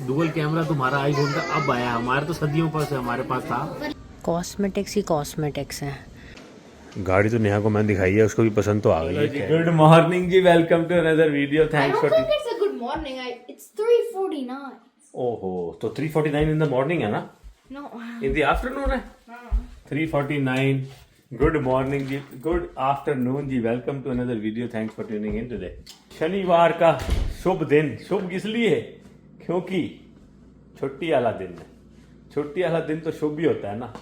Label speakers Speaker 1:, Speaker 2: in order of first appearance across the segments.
Speaker 1: Dual camera तुम्हारा iPhone का अब आया, हमारे तो सदियों पर से हमारे पास था।
Speaker 2: कॉस्मेटिक्स ही कॉस्मेटिक्स हैं।
Speaker 1: गाड़ी तो नेहा को मैंने दिखाई है, उसको भी पसंद तो आ गई है। गुड मॉर्निंग जी, welcome to another video. Thanks for
Speaker 3: It's a good morning. It's 3:49.
Speaker 1: ओहो, तो 3:49 इन द मॉर्निंग है ना,
Speaker 3: No.
Speaker 1: इन द आफ्टरनून है 3:49। गुड मॉर्निंग जी, गुड आफ्टरनून जी, welcome to another video. Thanks for tuning in today. शनिवार का शुभ दिन, शुभ किस लिए? क्योंकि छुट्टी वाला दिन है। छुट्टी वाला दिन तो शुभ भी होता है ना,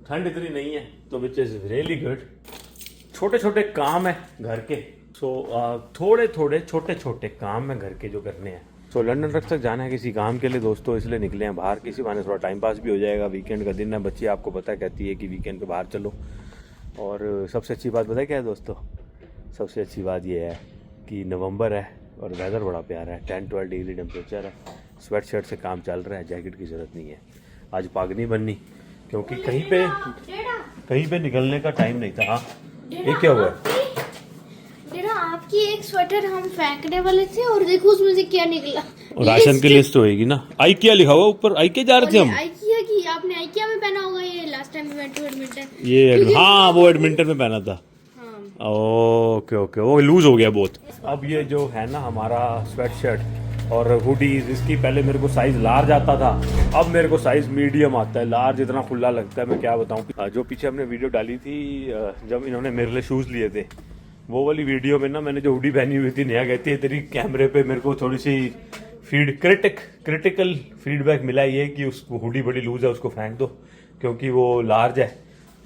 Speaker 1: ठंड इतनी नहीं है, तो विच इज रियली गुड। छोटे छोटे काम है घर के, सो थोड़े थोड़े छोटे छोटे काम है घर के जो करने हैं। सो लंदन रख तक जाना है किसी काम के लिए दोस्तों, इसलिए निकले हैं बाहर। किसी बहाने थोड़ा टाइम पास भी हो जाएगा, वीकेंड का दिन है। बच्ची आपको पता है कहती है कि वीकेंड पे बाहर चलो। और सबसे अच्छी बात पता है क्या है दोस्तों? सबसे अच्छी बात यह है कि नवंबर है और वेदर बड़ा प्यारा है, 10-12 डिग्री टेम्परेचर है। स्वेट शर्ट से काम चल रहा है, जैकेट की ज़रूरत नहीं है। आज पाग नहीं बननी क्योंकि कहीं पे निकलने का टाइम नहीं था। हाँ, ये क्या हुआ?
Speaker 3: आपकी एक स्वेटर हम फेंकने वाले थे और देखो उसमें से क्या निकला।
Speaker 1: राशन की लिस्ट होएगी ना। आई क्या लिखा हुआ ऊपर? आई क्या जा रहे थे हम?
Speaker 3: आइकिया की आपने आइकिया में पहना होगा ये last time we went to Edmonton.
Speaker 1: ये हाँ, वो एडमिंटन में पहना था। ओके ओके, वो लूज हो गया बहुत। अब ये जो है ना हमारा स्वेट शर्ट और हुडीज, इसकी पहले मेरे को साइज लार्ज आता था, अब मेरे को साइज मीडियम आता है। लार्ज इतना खुला लगता है, मैं क्या बताऊं। जो पीछे हमने वीडियो डाली थी जब इन्होंने मेरे लिए शूज लिए थे, वो वाली वीडियो में ना मैंने जो हुडी पहनी हुई थी, नेहा कहती है तेरी कैमरे पे मेरे को थोड़ी सी क्रिटिकल फीडबैक मिला ये कि उसको हुडी बड़ी लूज है, उसको फेंक दो क्योंकि वो लार्ज है,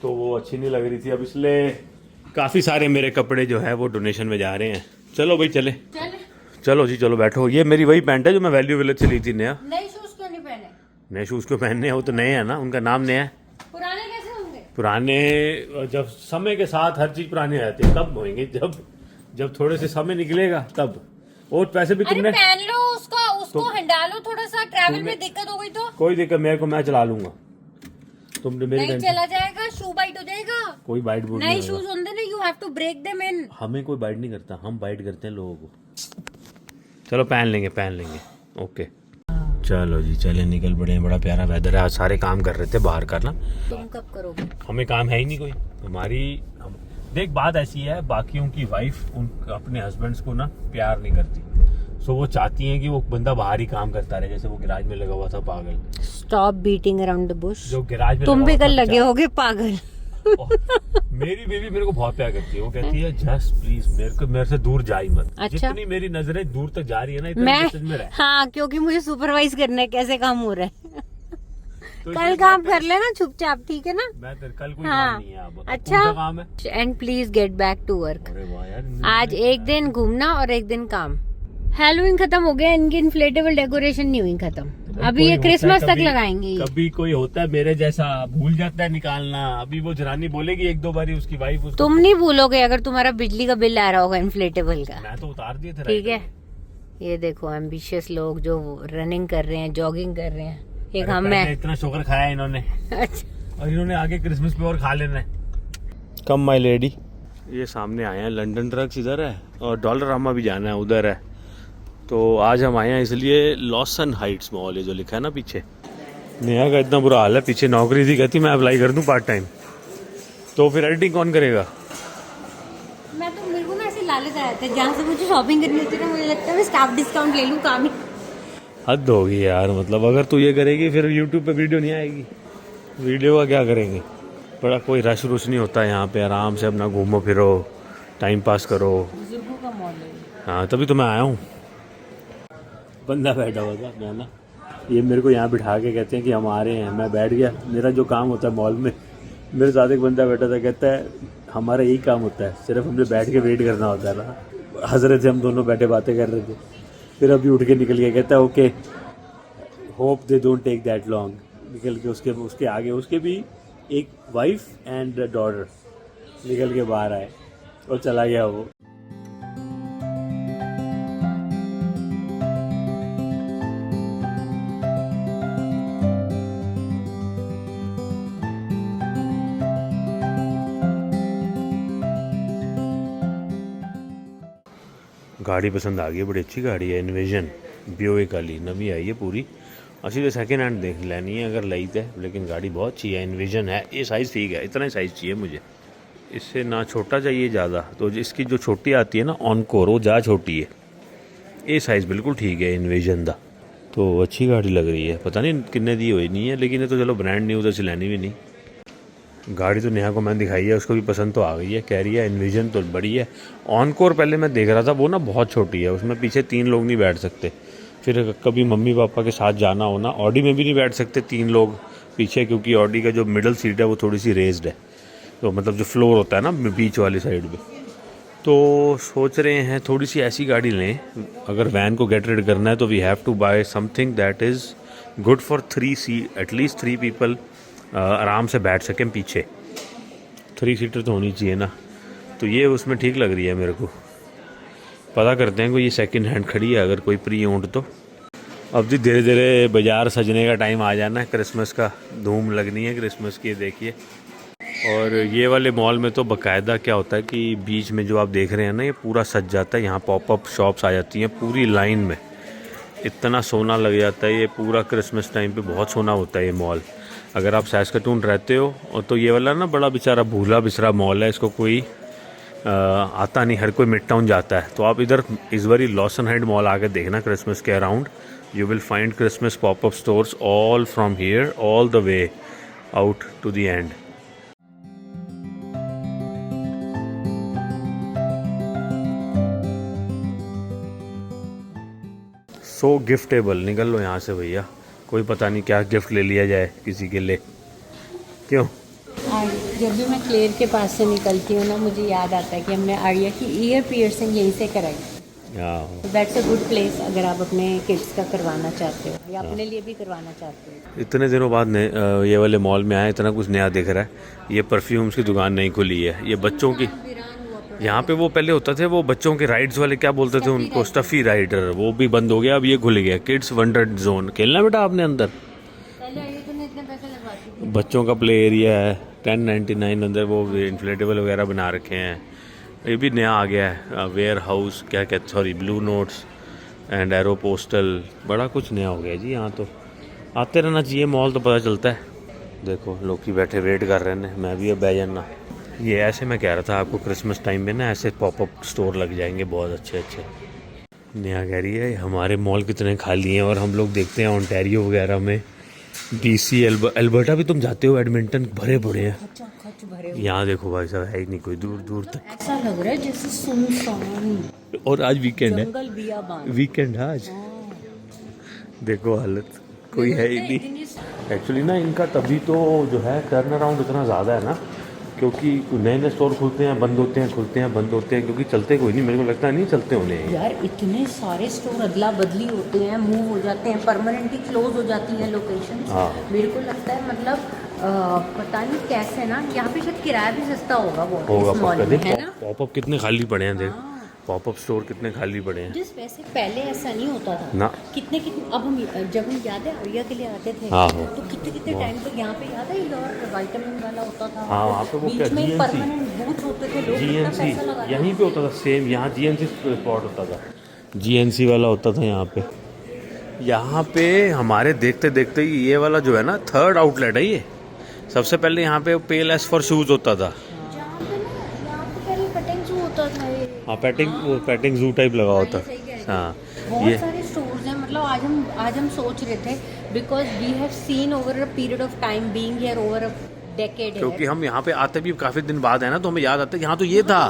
Speaker 1: तो वो अच्छी नहीं लग रही थी। अब इसलिए काफ़ी सारे मेरे कपड़े जो है वो डोनेशन में जा रहे हैं। चलो भाई चले चलो जी, चलो बैठो। ये मेरी वही पैंट है जो मैं वैल्यू विलेज से ली थी। नया
Speaker 2: नए शूज क्यों नहीं पहने?
Speaker 1: नए शूज़ क्यों पहनने हैं? वो तो नए हैं ना, उनका नाम नया है।
Speaker 2: पुराने कैसे होंगे?
Speaker 1: पुराने जब समय के साथ हर चीज पुरानी हो जाती है, कब होंगे? जब थोड़े से समय निकलेगा तब। और पैसे भी तुमने
Speaker 2: पहन लो उसको हंडालो थोड़ा सा, ट्रैवल में दिक्कत हो गई तो
Speaker 1: कोई दिक्कत, मेरे को मैं चला लूंगा। तुमने मेरी
Speaker 2: नहीं चला जाएगा, शू बाइट हो जाएगा।
Speaker 1: कोई बाइट बोल
Speaker 2: नए शूज होंगे ना, you have to break them in.
Speaker 1: हमें कोई बाइट नहीं करता, हम बाइट करते हैं लोगों को। चलो पहन लेंगे ओके। चलो जी चले, निकल पड़े हैं। बड़ा प्यारा वेदर है, आज सारे काम कर रहे थे बाहर का ना।
Speaker 2: तुम कब करोगे?
Speaker 1: हमें काम है ही नहीं कोई। देख बात ऐसी है, बाकियों की वाइफ अपने हस्बैंड्स को ना प्यार नहीं करती, सो वो चाहती हैं कि वो बंदा बाहर ही काम करता रहे। जैसे वो गैराज में लगा हुआ था पागल।
Speaker 2: Stop beating around the Bush.
Speaker 1: जो गैराज में
Speaker 2: तुम भी
Speaker 1: लगा
Speaker 2: कल
Speaker 1: हुआ था
Speaker 2: लगे होगे पागल।
Speaker 1: मेरी बेबी मेरे को बहुत प्यार करती है। वो कहती है जस्ट प्लीज मेरे से दूर जा ही मत।
Speaker 2: अच्छा?
Speaker 1: जितनी मेरी नजरें दूर तक जा रही है ना, इतना
Speaker 2: मैं
Speaker 1: मैसेज में रहे।
Speaker 2: हाँ, क्योंकि मुझे सुपरवाइज करना है कैसे काम हो रहा है।
Speaker 1: तो
Speaker 2: कल काम कर लेना चुपचाप, ठीक है ना?
Speaker 1: मैं कल कोई
Speaker 2: हाँ,
Speaker 1: काम नहीं है। अब
Speaker 2: अच्छा।
Speaker 1: कौन सा काम है?
Speaker 2: And please get back to work.
Speaker 1: अरे वाह यार,
Speaker 2: आज एक दिन घूमना और एक दिन काम। हैलोवीन खत्म हो गया, इनकी इन्फ्लेटेबल डेकोरेशन नहीं हुई खत्म। अभी ये क्रिसमस तक लगाएंगे।
Speaker 1: कभी कोई होता है मेरे जैसा, भूल जाता है निकालना। अभी वो जनानी बोलेगी एक दो बारी, उसकी वाइफ उसको।
Speaker 2: तुम नहीं भूलोगे अगर तुम्हारा बिजली का बिल आ रहा होगा इन्फ्लेटेबल का।
Speaker 1: मैं तो उतार दिए थे।
Speaker 2: ठीक है, ये देखो एम्बिशियस लोग जो रनिंग कर रहे हैं, जॉगिंग कर रहे हैं। एक हम मैं
Speaker 1: इतना शुगर खाया इन्होंने।
Speaker 2: अच्छा,
Speaker 1: और इन्होंने आगे क्रिसमस पे और खा लेना है। कम माई लेडी। ये सामने आए हैं, लंदन ट्रक्स इधर है और डॉलर रामा भी जाना है उधर है। तो आज हम आए हैं इसलिए लॉसन हाइट्स मॉल, ये जो लिखा है ना पीछे। नेहा का इतना बुरा हाल है, पीछे नौकरी थी, कहती मैं अप्लाई कर दूं पार्ट टाइम। तो फिर एडिटिंग कौन करेगा?
Speaker 2: मैं तो मेरे को ना ऐसे लालच आ जाता है, जहाँ से मुझे शॉपिंग करनी होती है ना, मुझे लगता है मैं स्टाफ डिस्काउंट ले लूँ, काम ही।
Speaker 1: हद होगी यार, मतलब अगर तू ये करेगी फिर यूट्यूब पे वीडियो नहीं आएगी। वीडियो का क्या करेंगे? बड़ा कोई रश रुश नहीं होता यहाँ पे, आराम से अपना घूमो फिरो, टाइम पास करो।
Speaker 2: बुजुर्गों का मॉल है।
Speaker 1: हाँ, तभी तो मैं आया हूँ। बंदा बैठा हुआ था मैं ना, ये मेरे को यहाँ बिठा के कहते हैं कि हम आ रहे हैं। मैं बैठ गया, मेरा जो काम होता है मॉल में, मेरे साथ एक बंदा बैठा था, कहता है हमारा यही काम होता है, सिर्फ हमने बैठ के वेट करना होता है ना। हंस रहे थे हम दोनों, बैठे बातें कर रहे थे। फिर अभी उठ के निकल गया, कहता है okay hope they don't take that long. निकल के उसके आगे उसके भी एक वाइफ एंड डॉटर निकल के बाहर आए और चला गया वो। गाड़ी पसंद आ गई, बड़ी अच्छी गाड़ी है, इन्विजन। ब्यूइक वाली नवी आई है पूरी। असली तो सेकेंड हैंड देख लेनी है अगर लई तो, लेकिन गाड़ी बहुत अच्छी है, इन्विजन है, ये साइज़ ठीक है, इतना ही साइज़ चाहिए मुझे, इससे ना छोटा चाहिए ज़्यादा। तो इसकी जो छोटी आती है ना ऑनकोर, वो ज़्यादा छोटी है, ये साइज़ बिल्कुल ठीक है इन्विजन दा। तो अच्छी गाड़ी लग रही है, पता नहीं कितने दी हुई नहीं है, लेकिन ये तो चलो ब्रांड न्यू तो चलानी भी नहीं। गाड़ी तो नेहा को मैंने दिखाई है, उसको भी पसंद तो आ गई है, कह रही है इन्विजन तो बड़ी है। ऑनकोर पहले मैं देख रहा था, वो ना बहुत छोटी है, उसमें पीछे 3 लोग नहीं बैठ सकते। फिर कभी मम्मी पापा के साथ जाना हो ना, ऑडी में भी नहीं बैठ सकते 3 लोग पीछे, क्योंकि ऑडी का जो मिडल सीट है वो थोड़ी सी रेज्ड है, तो मतलब जो फ्लोर होता है ना बीच वाली साइड में। तो सोच रहे हैं थोड़ी सी ऐसी गाड़ी लें, अगर वैन को गेट रेड करना है तो we have to buy something that is good for 3 seat, at least 3 people आराम से बैठ सकें पीछे, 3 सीटर तो होनी चाहिए ना। तो ये उसमें ठीक लग रही है मेरे को। पता करते हैं कोई ये सेकंड हैंड खड़ी है अगर कोई प्री ओन्ड तो। अब जी धीरे धीरे बाज़ार सजने का टाइम आ जाना है, क्रिसमस का धूम लगनी है क्रिसमस की, देखिए। और ये वाले मॉल में तो बाकायदा क्या होता है कि बीच में जो आप देख रहे हैं ना, ये पूरा सज जाता है, यहाँ पॉपअप शॉप्स आ जाती हैं पूरी लाइन में, इतना सोना लग जाता है ये पूरा क्रिसमस टाइम पे, बहुत सोना होता है ये मॉल। अगर आप सैस्कैटून रहते हो और तो ये वाला ना बड़ा बेचारा भूला बिसरा मॉल है, इसको कोई आता नहीं, हर कोई मिड टाउन जाता है। तो आप इधर इस बारी लॉसन हेड मॉल आके देखना क्रिसमस के around, you will find Christmas popup stores all from here all the way out to the end. So giftable, निकल लो यहाँ से भैया, कोई पता नहीं क्या गिफ्ट ले लिया जाए किसी के लिए, क्यों?
Speaker 2: जब भी मैं क्लेयर के पास से निकलती हूँ ना, मुझे याद आता है कि हमने आर्या की ईयर पियर्सिंग यहीं से कराई। दैट्स अ गुड प्लेस अगर आप अपने किड्स का करवाना चाहते हो या अपने लिए भी करवाना चाहते हो।
Speaker 1: इतने दिनों बाद ये वाले मॉल में आए, इतना कुछ नया दिख रहा है। ये परफ्यूम्स की दुकान नहीं खुली है, ये बच्चों की, यहाँ पे वो पहले होता थे वो बच्चों के राइड्स वाले, क्या बोलते थे उनको, स्टफी राइडर, वो भी बंद हो गया, अब ये खुल गया किड्स वंडर जोन। खेलना बेटा आपने अंदर, बच्चों का प्ले एरिया है, 1099 अंदर वो इन्फ्लेटेबल वगैरह बना रखे हैं। ये भी नया आ गया है, वेयर हाउस क्या कहते, sorry blue notes and arrow postal, बड़ा कुछ नया हो गया जी। यहाँ तो आते रहना चाहिए मॉल, तो पता चलता है। देखो लोग की बैठे वेट कर रहे हैं, मैं भी अब बह जाना। ये ऐसे मैं कह रहा था आपको, क्रिसमस टाइम में ना ऐसे पॉपअप स्टोर लग जाएंगे बहुत अच्छे अच्छे। नया कह रही है हमारे मॉल कितने खाली हैं, और हम लोग देखते हैं ओंटारियो वगैरह में, BC अल्बर्टा भी तुम जाते हो, एडमिंटन भरे पड़े हैं। यहाँ देखो भाई साहब है ही नहीं कोई दूर दूर तक,
Speaker 2: ऐसा लग रहा है जैसे सुनसान।
Speaker 1: और आज वीकेंड है, वीकेंड है आज, देखो हालत कोई है ही नहीं। एक्चुअली ना इनका तभी तो जो है टर्न अराउंड इतना ज़्यादा है ना, क्योंकि नए नए स्टोर खुलते हैं, बंद होते हैं, खुलते हैं, बंद होते हैं, क्योंकि चलते कोई नहीं, मेरे को लगता नहीं चलते होने
Speaker 2: यार। इतने सारे स्टोर अदला बदली होते हैं, मूव हो जाते हैं, परमानेंटली क्लोज हो जाती हैं लोकेशन। मेरे को लगता है मतलब पता नहीं कैसे ना, यहाँ पे शायद किराया भी सस्ता होगा पॉपअप कितने खाली पड़े हैं, देख पॉपअप स्टोर कितने खाली पड़े हैं। जिस वैसे पहले ऐसा नहीं होता था
Speaker 1: ना,
Speaker 2: कितने अब हम जब हम याद है आर्या के लिए आते थे तो कितने टाइम तक यहाँ पे याद है और विटामिन वाला होता था।
Speaker 1: हाँ वहाँ पे वो क्या
Speaker 2: परमानेंट बूथ होते थे, लोग
Speaker 1: GNC यहीं पे होता था सेम, यहाँ GNC स्पॉट होता था, GNC वाला होता था यहाँ पे। यहाँ पे हमारे देखते देखते ही ये वाला जो है ना 3rd आउटलेट है ये। सबसे पहले यहाँ पे पेलेस फॉर शूज होता था, हाँ पेटिंग जू टाइप लगा होता। हाँ
Speaker 2: बहुत सारे स्टोर्स हैं, मतलब आज हम सोच रहे थे because we have seen over a period of time being here over a decade,
Speaker 1: क्योंकि हम यहाँ पे आते भी काफी दिन बाद है ना, तो हमें याद आता है यहाँ तो ये था।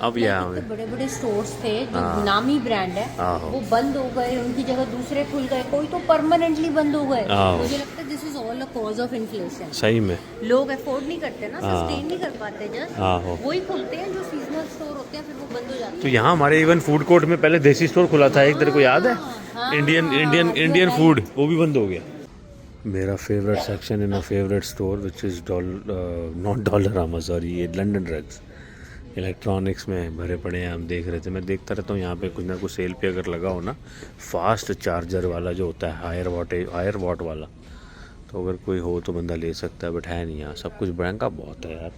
Speaker 1: अब यहाँ
Speaker 2: बड़े बड़े स्टोर्स थे जो नामी ब्रांड है, वो बंद हो गए, उनकी जगह दूसरे खुल गए, कोई तो परमानेंटली बंद हो गए। मुझे लगता है this is all a cause of inflation.
Speaker 1: सही में
Speaker 2: लोग अफोर्ड नहीं करते ना, सस्टेन नहीं कर पाते, जस्ट वही खुलते हैं जो सीजनल स्टोर होते हैं, फिर वो बंद हो जाते हैं।
Speaker 1: तो यहाँ हमारे इवन फूड कोर्ट में पहले देसी स्टोर खुला था एक, तेरे को याद है? इंडियन फूड, वो भी बंद हो गया। मेरा favourite section in a favourite store which is not Dollarama, sorry ये लंदन ड्रग्स, इलेक्ट्रॉनिक्स में भरे पड़े हैं। हम देख रहे थे, मैं देखता रहता हूँ यहाँ पे कुछ ना कुछ सेल पे अगर लगा हो ना, फास्ट चार्जर वाला जो होता है हायर वॉट वाला, तो अगर कोई हो तो बंदा ले सकता है, बट है नहीं यहाँ, सब कुछ महंगा बहुत है यार।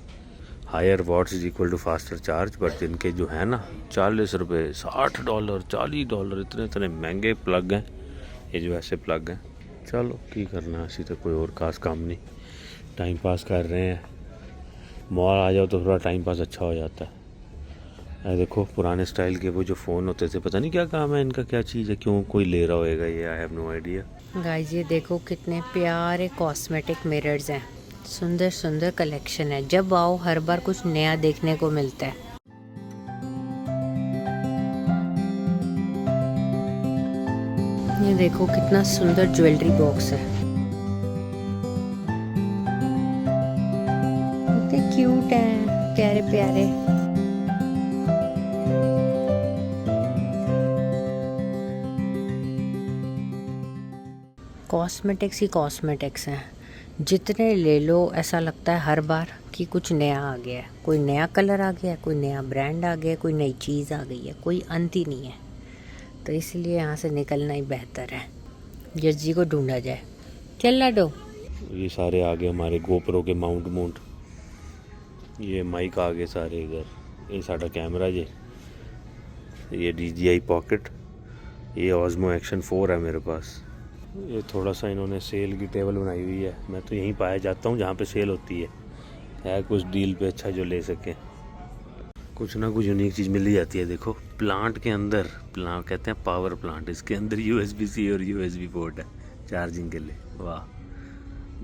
Speaker 1: Higher watts is equal to faster charge, but इनके जो है ना 40 रुपये, $60, $40, इतने इतने महंगे प्लग हैं ये जो ऐसे प्लग हैं। चलो की करना, इसी तो कोई और खास काम नहीं, टाइम पास कर रहे हैं। मॉल आ जाओ तो थोड़ा टाइम पास अच्छा हो जाता है। देखो पुराने स्टाइल के वो जो फ़ोन होते थे, पता नहीं क्या काम है इनका, क्या चीज़ है, क्यों कोई ले रहा होएगा ये, I have no idea.
Speaker 2: Guys ये देखो कितने प्यारे कॉस्मेटिक मिरर्स हैं, सुंदर सुंदर कलेक्शन है। जब आओ हर बार कुछ नया देखने को मिलता है। ये देखो कितना सुंदर ज्वेलरी बॉक्स है, कितने क्यूट हैं, प्यारे प्यारे। कॉस्मेटिक्स ही कॉस्मेटिक्स हैं, जितने ले लो ऐसा लगता है हर बार कि कुछ नया आ गया है, कोई नया कलर आ गया है, कोई नया ब्रांड आ गया है, कोई नई चीज़ आ गई है, कोई अंत ही नहीं है। तो इसलिए यहाँ से निकलना ही बेहतर है, जज जी को ढूंढा जाए। चल लाडो।
Speaker 1: ये सारे आगे हमारे गोप्रो के माउंट, ये माइक आगे सारे इधर, ये साड़ा कैमरा जे, ये DJI पॉकेट, ये ऑस्मो एक्शन 4 है मेरे पास। ये थोड़ा सा इन्होंने सेल की टेबल बनाई हुई है, मैं तो यहीं पाया जाता हूँ जहाँ पे सेल होती है कुछ डील पे अच्छा जो ले सके। कुछ ना कुछ यूनिक चीज़ मिल ही जाती है। देखो प्लांट के अंदर, प्लांट कहते हैं पावर प्लांट, इसके अंदर USB-C और USB पोर्ट है चार्जिंग के लिए। वाह,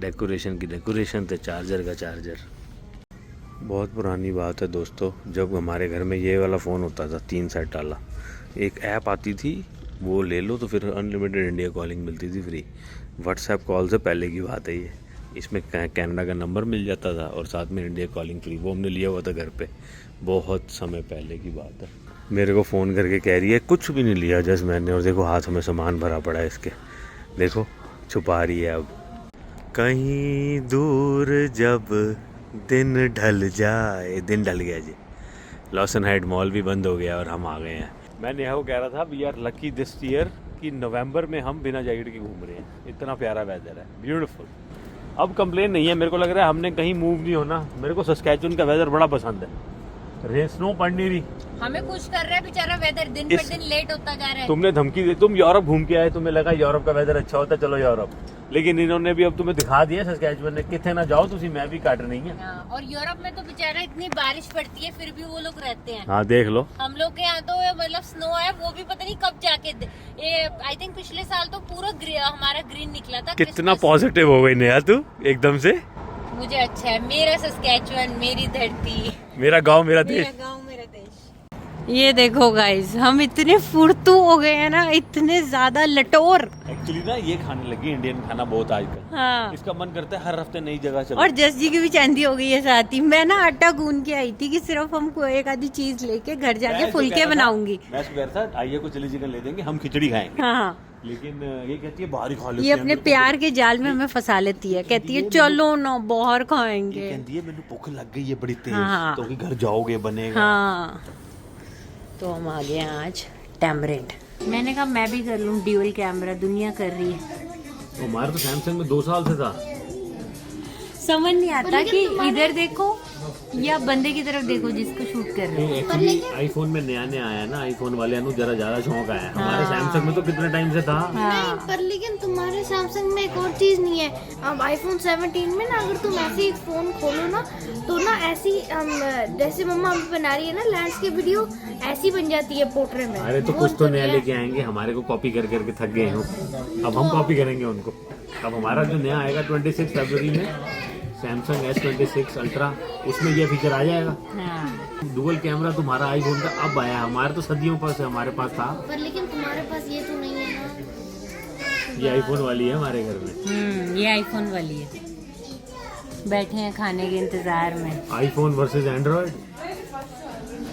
Speaker 1: डेकोरेशन की डेकोरेशन तो चार्जर का चार्जर। बहुत पुरानी बात है दोस्तों, जब हमारे घर में ये वाला फ़ोन होता था 3 सेट वाला, एक ऐप आती थी, वो ले लो तो फिर अनलिमिटेड इंडिया कॉलिंग मिलती थी फ्री। व्हाट्सएप कॉल से पहले की बात है ये। इसमें कनाडा का नंबर मिल जाता था और साथ में इंडिया कॉलिंग फ्री। वो हमने लिया हुआ था घर पे, बहुत समय पहले की बात है। मेरे को फ़ोन करके कह रही है कुछ भी नहीं लिया जस्ट मैंने, और देखो हाथ में सामान भरा पड़ा है इसके, देखो छुपा रही है। अब कहीं दूर जब दिन ढल जाए, दिन ढल गया जी, लॉसन हाइट मॉल भी बंद हो गया और हम आ गए हैं। मैं नेहा को कह रहा था we are lucky this year कि नवंबर में हम बिना जैकेट के घूम रहे हैं, इतना प्यारा वेदर है, ब्यूटीफुल। अब कंप्लेन नहीं है, मेरे को लग रहा है हमने कहीं मूव नहीं होना। मेरे को सस्कैचुअन का वेदर बड़ा पसंद है, स्नो पड़ नहीं रही,
Speaker 2: हमें खुश कर रहा है बेचारा वेदर, दिन पर दिन लेट होता जा रहा है।
Speaker 1: तुमने धमकी दी, तुम यूरोप घूम के आए, तुम्हें लगा यूरोप का वेदर अच्छा होता है, चलो यूरोप, लेकिन इन्होंने भी अब तुम्हें दिखा दिया सस्कैचुअन ने, किथे ना जाओ तुसी, मैं भी काट नहीं है।
Speaker 2: और यूरोप में तो बेचारा इतनी बारिश पड़ती है फिर भी वो लोग रहते हैं।
Speaker 1: हाँ देख लो,
Speaker 2: हम लोग के यहाँ तो मतलब स्नो है, वो भी पता नहीं कब जाके, आई थिंक पिछले साल तो पूरा हमारा ग्रीन निकला था।
Speaker 1: कितना पॉजिटिव हो गई नेहा तू एकदम से।
Speaker 2: मुझे अच्छा है, मेरा सस्कैचुअन, मेरी धरती,
Speaker 1: मेरा गाँव मेरा देश।
Speaker 2: गाँव मेरा देश। ये देखो गाइस, हम इतने फुर्तू हो गए हैं ना, इतने ज्यादा लटोर।
Speaker 1: एक्चुअली ना ये खाने लगी इंडियन खाना बहुत आजकल।
Speaker 2: हाँ।
Speaker 1: इसका मन करता है हर हफ्ते नई जगह चलो।
Speaker 2: और जस जी की भी चांदी हो गई है साथ ही। मैं ना आटा गूंद के आई थी कि सिर्फ हमको एक आधी चीज लेके घर जाके फुलके बनाऊंगी।
Speaker 1: मैं कह रहा था आइए को चिली चिकन ले देंगे, हम खिचड़ी खाएंगे।
Speaker 2: हाँ,
Speaker 1: लेकिन ये कहती है बाहर ही खा लेते
Speaker 2: ये अपने प्यार के जाल में हमें फंसा लेती है, कहती है चलो ना बाहर खाएंगे।
Speaker 1: कहती है मैंने भूख लग गई है बड़ी तेज,
Speaker 2: हाँ।
Speaker 1: तो घर जाओगे बनेगा।
Speaker 2: हाँ, तो हम आ गए आज टैमरिंड। मैंने कहा मैं भी कर लूं ड्यूल कैमरा, दुनिया कर रही है।
Speaker 1: तो हमारा तो सैमसंग में 2 साल से था।
Speaker 2: समझ नहीं आता कि इधर देखो या बंदे की तरफ देखो जिसको शूट कर रहे हो।
Speaker 1: एक्चुअली आईफोन में नया नया आया ना, आईफोन वाले नु जरा ज्यादा शौक आया। हमारे सैमसंग में तो कितने टाइम से था।
Speaker 3: नहीं, पर लेकिन तुम्हारे सैमसंग में एक और चीज नहीं है। अब आईफोन 17 में ना अगर तुम ऐसे ही फोन खोलो ना तो ना ऐसी जैसे मम्मा अभी बना रही है ना लैंडस्केप वीडियो, ऐसी बन जाती है पोर्ट्रे में।
Speaker 1: अरे तो कुछ तो नया लेके आएंगे, हमारे को कॉपी कर करके थक गए हैं, अब हम कॉपी करेंगे उनको। अब हमारा जो नया आएगा 26 फरवरी में सैमसंग S26 अल्ट्रा, उसमें ये फीचर आ जाएगा।
Speaker 2: हाँ।
Speaker 1: डुअल कैमरा तुम्हारा आईफोन का अब आया, हमारे तो सदियों पर से हमारे पास था।
Speaker 3: पर लेकिन तुम्हारे पास ये तो नहीं है ना।
Speaker 1: ये आईफोन वाली है हमारे घर में।
Speaker 2: ये आईफोन वाली है। बैठे हैं खाने के इंतजार में।
Speaker 1: IPhone versus Android,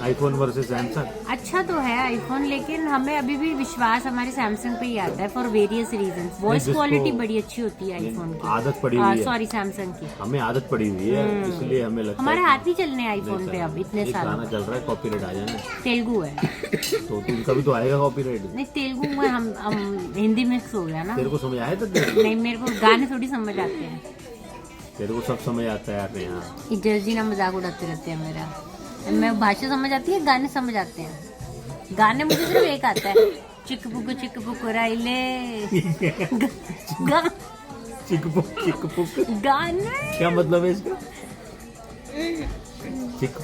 Speaker 1: iPhone versus Samsung.
Speaker 2: अच्छा तो है आईफोन, लेकिन हमें अभी भी विश्वास हमारे सैमसंग पे ही आता है for various reason. Voice quality बड़ी अच्छी होती है आईफोन की,
Speaker 1: आदत पड़ी हुई है।
Speaker 2: सॉरी सैमसंग की,
Speaker 1: हमें आदत पड़ी हुई है, इसलिए हमें लगता
Speaker 2: हमारे
Speaker 1: है
Speaker 2: हाथ ही चलने आईफोन पे अब इतने साल।
Speaker 1: गाना चल रहा है कॉपीराइट आ जाना,
Speaker 2: तेलुगु है
Speaker 1: तो तुमका भी तो आएगा कॉपीराइट।
Speaker 2: नहीं, तेलुगु में हम हिंदी मिक्स हो गया ना।
Speaker 1: तेरे को समझ आया था?
Speaker 2: नहीं, मेरे को गाने थोड़ी समझ आते हैं।
Speaker 1: तेरे को सब समझ आता है यार यहाँ।
Speaker 2: ये जर्जी ना मजाक उड़ाते रहते हैं मेरा। मैं भाषा समझ आती है, गाने समझ आते हैं। गाने मुझे सिर्फ एक आता है, चिक पुक राइले गाने।
Speaker 1: क्या मतलब है इसका?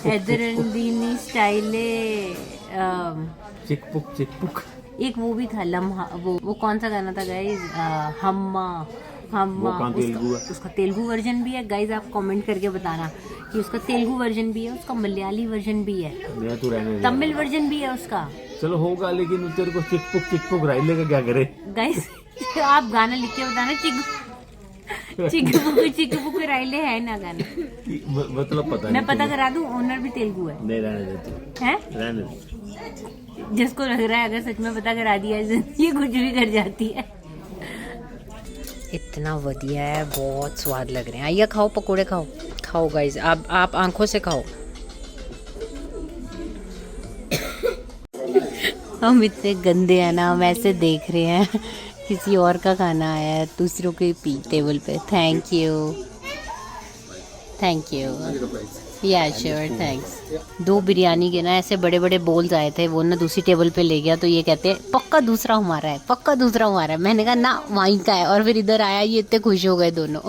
Speaker 2: हैदरंदीनी स्टाइले।
Speaker 1: चिक पुक।
Speaker 2: एक वो भी था लम्हा, वो कौन सा गाना था गाइज? हम्मा। उसका तेलुगु वर्जन भी है गाइज, आप कमेंट करके बताना कि उसका तेलुगु वर्जन भी है, उसका मलयाली वर्जन भी है, तमिल वर्जन भी है उसका।
Speaker 1: चलो होगा, लेकिन तेरे को चिक पुक राइले का क्या करे
Speaker 2: गाइज? आप गाना लिख के बताना, चिक पुक राइले है ना गाना?
Speaker 1: मतलब पता नहीं,
Speaker 2: मैं पता करा दूं, ओनर भी तेलुगु है।
Speaker 1: नहीं रहने देते हैं, रहने दे।
Speaker 2: जिसको लग रहा है अगर सच में पता करा दिया ये कुछ भी कर जाती है। इतना बढ़िया है, बहुत स्वाद लग रहे हैं। आइए खाओ, पकोड़े खाओ गाइज, आप आंखों से खाओ। हम इतने गंदे हैं ना, हम ऐसे देख रहे हैं किसी और का खाना आया है दूसरों के टेबल पे। थैंक यू या श्योर, थैंक्स। 2 बिरयानी के ना ऐसे बड़े बड़े बोल्स आए थे, वो ना दूसरी टेबल पे ले गया, तो ये कहते हैं पक्का दूसरा हमारा है। मैंने कहा ना वहीं का है, और फिर इधर आया, ये इतने खुश हो गए दोनों।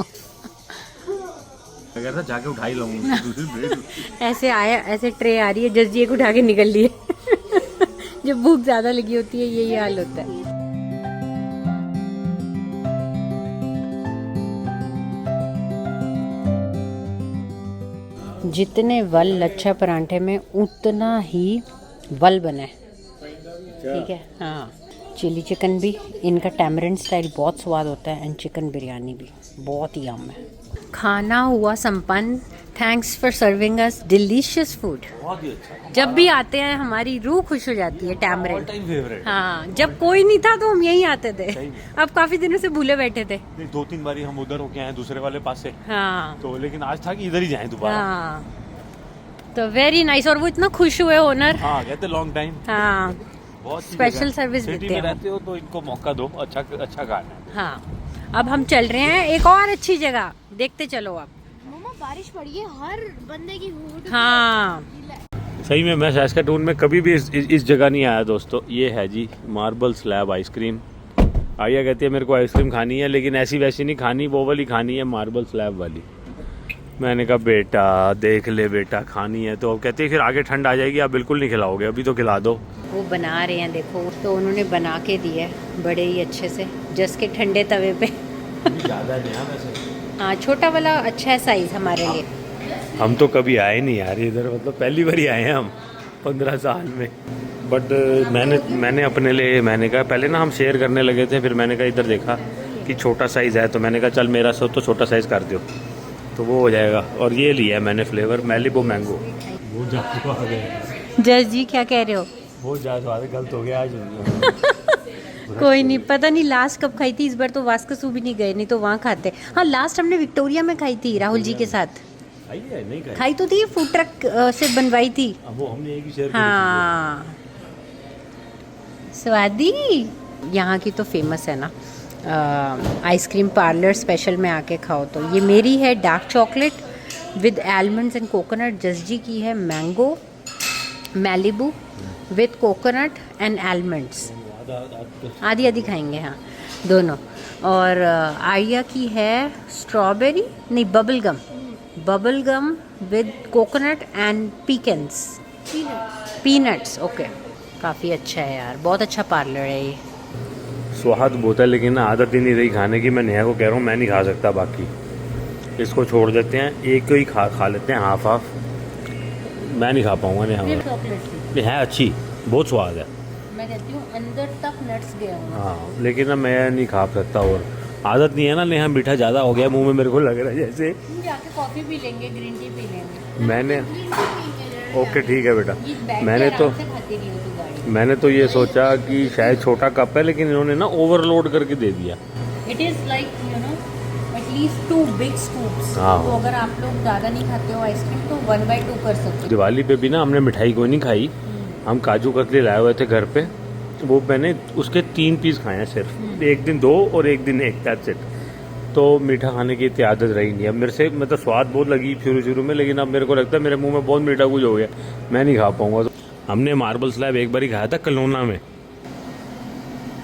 Speaker 1: अगर जाके उठा ही लाऊंगा।
Speaker 2: ऐसे आया, ऐसे ट्रे आ रही है, जस्ट एक उठा के निकल लिए। जब भूख ज्यादा लगी होती है यही हाल होता है। जितने वल लच्छा परांठे में उतना ही वल बना है, ठीक है। हाँ, चिली चिकन भी इनका टैमरिंड स्टाइल बहुत स्वाद होता है, एंड चिकन बिरयानी भी बहुत ही यम है। खाना हुआ संपन्न। Thanks for serving us delicious food.
Speaker 1: बहुत ही अच्छा।
Speaker 2: जब भी आते हैं हमारी रूह खुश हो जाती है। Tamarind
Speaker 1: time favourite.
Speaker 2: हाँ, जब कोई नहीं था तो हम यहीं आते थे। अब काफी दिनों से भूले बैठे थे।
Speaker 1: 2-3 बारी हम उधर होके आए दूसरे वाले पास से।
Speaker 2: हाँ,
Speaker 1: तो लेकिन आज था कि इधर ही जाएं दोबारा।
Speaker 2: हाँ, तो वेरी नाइस। और वो इतना खुश हुए ओनर।
Speaker 1: हाँ, कहते लॉन्ग टाइम।
Speaker 2: हाँ,
Speaker 1: बहुत
Speaker 2: स्पेशल सर्विस
Speaker 1: सिटी
Speaker 2: देते
Speaker 1: में
Speaker 2: हैं।
Speaker 1: रहते हो तो इनको मौका दो, अच्छा खाना है।
Speaker 2: हाँ, अब हम चल रहे हैं एक और अच्छी जगह, देखते चलो आप।
Speaker 3: मम्मा बारिश पड़ी है, हर बंदे की हुड।
Speaker 2: हाँ,
Speaker 1: सही में मैं सैस्कैटून में कभी भी इस जगह नहीं आया दोस्तों। ये है जी मार्बल स्लैब आइसक्रीम। आइया कहती है मेरे को आइसक्रीम खानी है, लेकिन ऐसी वैसी नहीं खानी, वो वाली खानी है, मार्बल स्लैब वाली। मैंने कहा बेटा देख ले बेटा, खानी है तो। कहती है फिर आगे ठंड आ जाएगी, आप बिल्कुल नहीं खिलाओगे, अभी तो खिला दो।
Speaker 2: वो बना रहे हैं, देखो तो उन्होंने बना के दिया बड़े ही अच्छे से, जस के ठंडे तवे पे।
Speaker 1: ज़्यादा नहीं है वैसे।
Speaker 2: हाँ, छोटा वाला अच्छा है साइज हमारे लिए।
Speaker 1: हम तो कभी आए नहीं यार इधर, मतलब पहली बार ही आए हैं हम 15 साल में। बट मैंने अपने लिए मैंने कहा, पहले ना हम शेयर करने लगे थे, फिर मैंने कहा इधर देखा कि छोटा साइज़ है, तो मैंने कहा चल मेरा सब तो छोटा साइज़ कर दो, तो वो हो जाएगा। और ये लिया है मैंने फ्लेवर मैलिबो मैंगो। बहुत ज़्यादा स्वाद है।
Speaker 2: जस जी क्या कह रहे हो?
Speaker 1: बहुत ज़्यादा स्वाद है, गलत हो गया आज।
Speaker 2: कोई नहीं, पता नहीं लास्ट कब खाई थी। इस बार तो वास्कसू भी नहीं गए, नहीं तो वहाँ खाते। हाँ, लास्ट हमने विक्टोरिया में खाई थी राहुल जी के साथ।
Speaker 1: नहीं
Speaker 2: खाई तो थी, फूड ट्रक से बनवाई थी।
Speaker 1: वो हमने एक ही शेयर।
Speaker 2: हाँ, स्वादी यहाँ की तो फेमस है ना। आइसक्रीम पार्लर स्पेशल में आके खाओ तो। ये मेरी है dark chocolate with almonds and coconut. जस जी की है mango Malibu with coconut and almonds. आधी आधी खाएंगे, हाँ दोनों। और आर्या की है स्ट्रॉबेरी, नहीं bubble gum with coconut and peanuts. Okay, काफ़ी अच्छा है यार, बहुत अच्छा पार्लर है ये।
Speaker 1: स्वाद बहुत है, लेकिन आदत ही नहीं रही खाने की। मैं नेहा को कह रहा हूँ मैं नहीं खा सकता, बाकी इसको छोड़ देते हैं, एक को ही खा लेते हैं हाफ। मैं नहीं खा पाऊँगा नेहा।
Speaker 2: चॉकलेट
Speaker 1: है अच्छी, बहुत स्वाद है।
Speaker 2: मैं कहती हूँ अंदर तक नट्स गए होंगे।
Speaker 1: हाँ, लेकिन ना मैं नहीं खा सकता, और आदत नहीं है ना। नेहा मीठा ज़्यादा हो गया मुंह में, मेरे को लग रहा है जैसे।
Speaker 2: जाके कॉफ़ी पी लेंगे, ग्रीन टी पी लेंगे।
Speaker 1: मैंने ओके ठीक है बेटा। मैंने तो ये सोचा कि शायद छोटा कप है, लेकिन इन्होंने ना ओवरलोड करके दे दिया।
Speaker 2: It is like at least 2 big scoops.
Speaker 1: हाँ।
Speaker 2: तो अगर आप लोग ज़्यादा नहीं खाते हो आइसक्रीम तो 1/2 कर सकते हो।
Speaker 1: दिवाली पे भी ना हमने मिठाई कोई नहीं खाई, हम काजू कतली लाए हुए थे घर पे, वो मैंने उसके 3 पीस खाए हैं सिर्फ। एक दिन 2 और एक दिन 1, दैट्स इट। तो मीठा खाने की इतनी आदत रही नहीं। अब मेरे से मतलब स्वाद बहुत लगी शुरू में, लेकिन अब मेरे को लगता है मेरे मुंह में बहुत मीठा कुछ हो गया, मैं नहीं खा पाऊंगा। तो हमने मार्बल स्लैब एक बार ही खाया था कलोना में।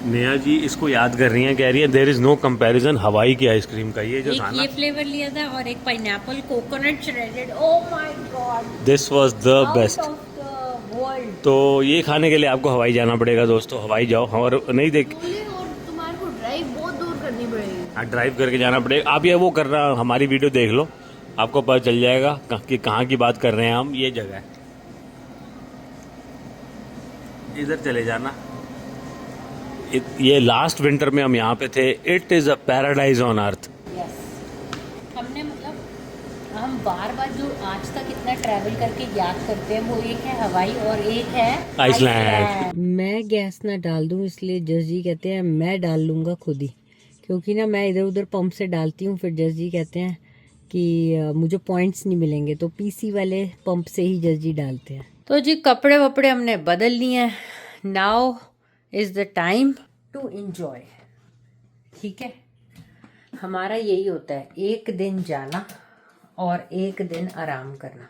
Speaker 1: नेहा जी इसको याद कर रही हैं, कह रही है देयर इज नो कंपैरिजन हवाई की आइसक्रीम का। ये जो था ना,
Speaker 2: ये फ्लेवर लिया था और एक pineapple coconut shredded, oh my God,
Speaker 1: this was the best.
Speaker 2: Out of the world.
Speaker 1: तो ये खाने के लिए आपको हवाई जाना पड़ेगा दोस्तों, हवाई जाओ। और नहीं देख,
Speaker 3: और तुम्हारे को ड्राइव बहुत दूर करनी पड़ेगी।
Speaker 1: ड्राइव करके जाना पड़ेगा। आप ये वो कर रहा, हमारी वीडियो देख लो, आपको पता चल जाएगा कि कहाँ की बात कर रहे हैं हम। ये जगह है, इधर चले जाना। ये लास्ट विंटर में हम यहाँ पे थे। It is a paradise on earth.
Speaker 2: Yes, हमने मतलब हम बार बार जो आज तक इतना ट्रैवल करके याद करते हैं, वो एक है हवाई और एक है
Speaker 1: आइसलैंड।
Speaker 2: मैं गैस ना डाल दूं, इसलिए जस जी कहते हैं मैं डाल लूंगा खुद ही, क्योंकि ना मैं इधर उधर पंप से डालती हूँ, फिर जस जी कहते हैं कि मुझे पॉइंट्स नहीं मिलेंगे, तो पीसी वाले पंप से ही जस जी डालते हैं। तो जी कपड़े वपड़े हमने बदल लिए हैं। Now is the time to enjoy. ठीक है, हमारा यही होता है, एक दिन जाना और एक दिन आराम करना।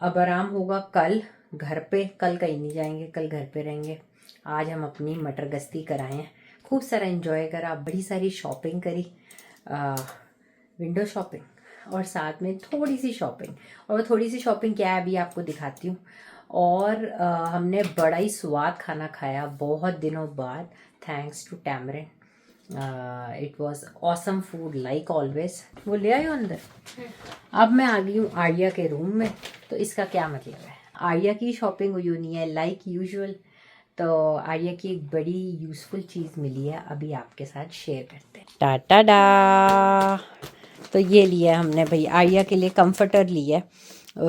Speaker 2: अब आराम होगा कल घर पे, कल कहीं नहीं जाएंगे, कल घर पे रहेंगे। आज हम अपनी मटर गश्ती कराए हैं, खूब सारा एंजॉय करा, बड़ी सारी शॉपिंग करी, विंडो शॉपिंग और साथ में थोड़ी सी शॉपिंग। और थोड़ी सी शॉपिंग क्या है अभी आपको दिखाती हूँ। और हमने बड़ा ही स्वाद खाना खाया बहुत दिनों बाद, thanks to Tamarind. It was awesome food like always. वो ले आयो अंदर। अब मैं आ गई हूँ आर्या के रूम में। तो इसका क्या मतलब है, आर्या की शॉपिंग हुई नहीं है लाइक यूजुअल। तो आर्या की एक बड़ी यूजफुल चीज़ मिली है, अभी आपके साथ शेयर करते हैं। टाटा डा। तो ये लिया हमने भाई आर्या के लिए कंफर्टर लिया है,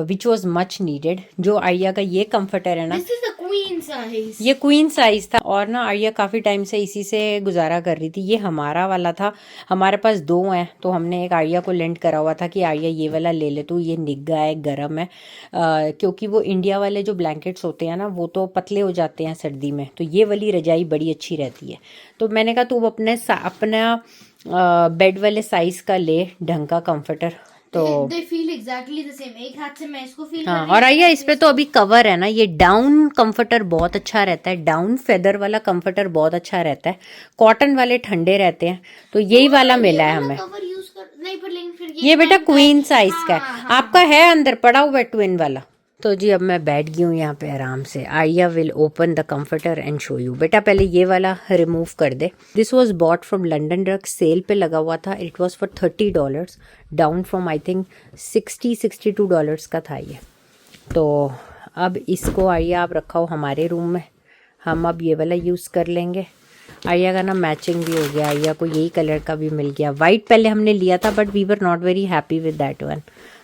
Speaker 2: विच वॉज मच नीडेड। जो आर्या का ये कंफर्टर है ना,
Speaker 3: This is the queen size.
Speaker 2: ये क्वीन साइज था, और ना आर्या काफ़ी टाइम से इसी से गुजारा कर रही थी। ये हमारा वाला था, हमारे पास दो हैं, तो हमने एक आर्या को लेंट करा हुआ था कि आर्या ये वाला ले ले तू, ये निग्गा है, गर्म है। क्योंकि वो इंडिया वाले जो ब्लैंकेट्स होते हैं ना, वो तो पतले हो जाते हैं सर्दी में, तो ये वाली रजाई बड़ी अच्छी रहती है। तो मैंने कहा तू अपना बेड वाले साइज का ले, ढंग का कंफर्टर। तो
Speaker 3: They feel exactly the same. एक हाथ से मैं इसको फील
Speaker 2: हाँ, और आइया इस पे तो अभी कवर है ना, ये डाउन कंफर्टर बहुत अच्छा रहता है, डाउन फेदर वाला कंफर्टर बहुत अच्छा रहता है, कॉटन वाले ठंडे रहते हैं, तो यही वाला मिला है हमें।
Speaker 3: कवर यूज कर नहीं, पर लेकिन फिर
Speaker 2: ये बेटा क्वीन साइज का है, आपका है अंदर पड़ा हुआ है ट्विन वाला। तो जी अब मैं बैठ गई हूँ यहाँ पे आराम से। Arya will open the comforter and show you. बेटा पहले ये वाला रिमूव कर दे। This was bought from London drug, sale पे लगा हुआ था। It was for $30, down from I think $62 का था ये। तो अब इसको आर्या आप रखा हो हमारे रूम में, हम अब ये वाला यूज़ कर लेंगे। आर्या का ना मैचिंग भी हो गया, आर्या को यही कलर का भी मिल गया। वाइट पहले हमने लिया था but we were not very happy with that one,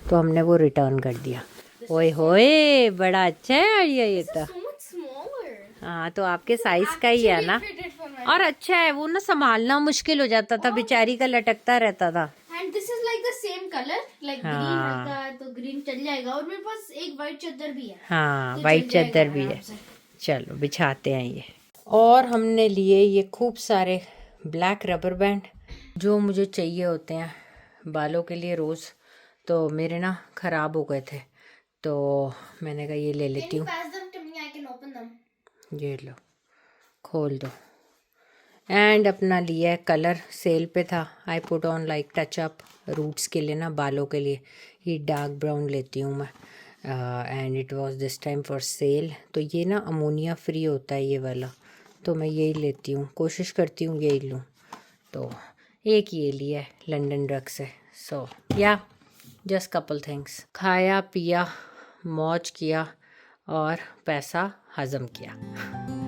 Speaker 2: तो हमने वो रिटर्न कर दिया। ओए होए, बड़ा अच्छा है आर्या ये तो।
Speaker 3: so much smaller.
Speaker 2: हाँ, तो आपके साइज का ही है ना,
Speaker 3: Fitted for my-
Speaker 2: और अच्छा है। वो ना संभालना मुश्किल हो जाता था, बेचारी का लटकता रहता था।
Speaker 3: And this is like the same color, like green
Speaker 2: हाँ।
Speaker 3: रहता है तो green चल जाएगा। और मेरे पास एक white चादर भी है।
Speaker 2: हाँ,
Speaker 3: तो
Speaker 2: वाइट
Speaker 3: चल जाएगा
Speaker 2: चादर भी है।
Speaker 3: आराम से।
Speaker 2: चलो बिछाते हैं ये। और हमने लिए ये खूब सारे ब्लैक रबर बैंड, जो मुझे चाहिए होते हैं बालों के लिए रोज़। तो मेरे ना ख़राब हो गए थे, तो मैंने कहा ये ले
Speaker 3: Can
Speaker 2: लेती
Speaker 3: you
Speaker 2: हूँ।
Speaker 3: pass them to me? I can open them.
Speaker 2: ये लो, खोल दो। एंड अपना लिया है कलर, सेल पे था। I put on like touch up roots के लिए ना, बालों के लिए ये डार्क ब्राउन लेती हूँ मैं। And it was this time for sale. तो ये ना अमोनिया फ्री होता है ये वाला, तो मैं यही लेती हूँ, कोशिश करती हूँ यही लूँ। तो एक ये लिया है लंदन ड्रग से। सो या जस्ट कपल थिंग्स, खाया पिया, मौज किया और पैसा हजम किया।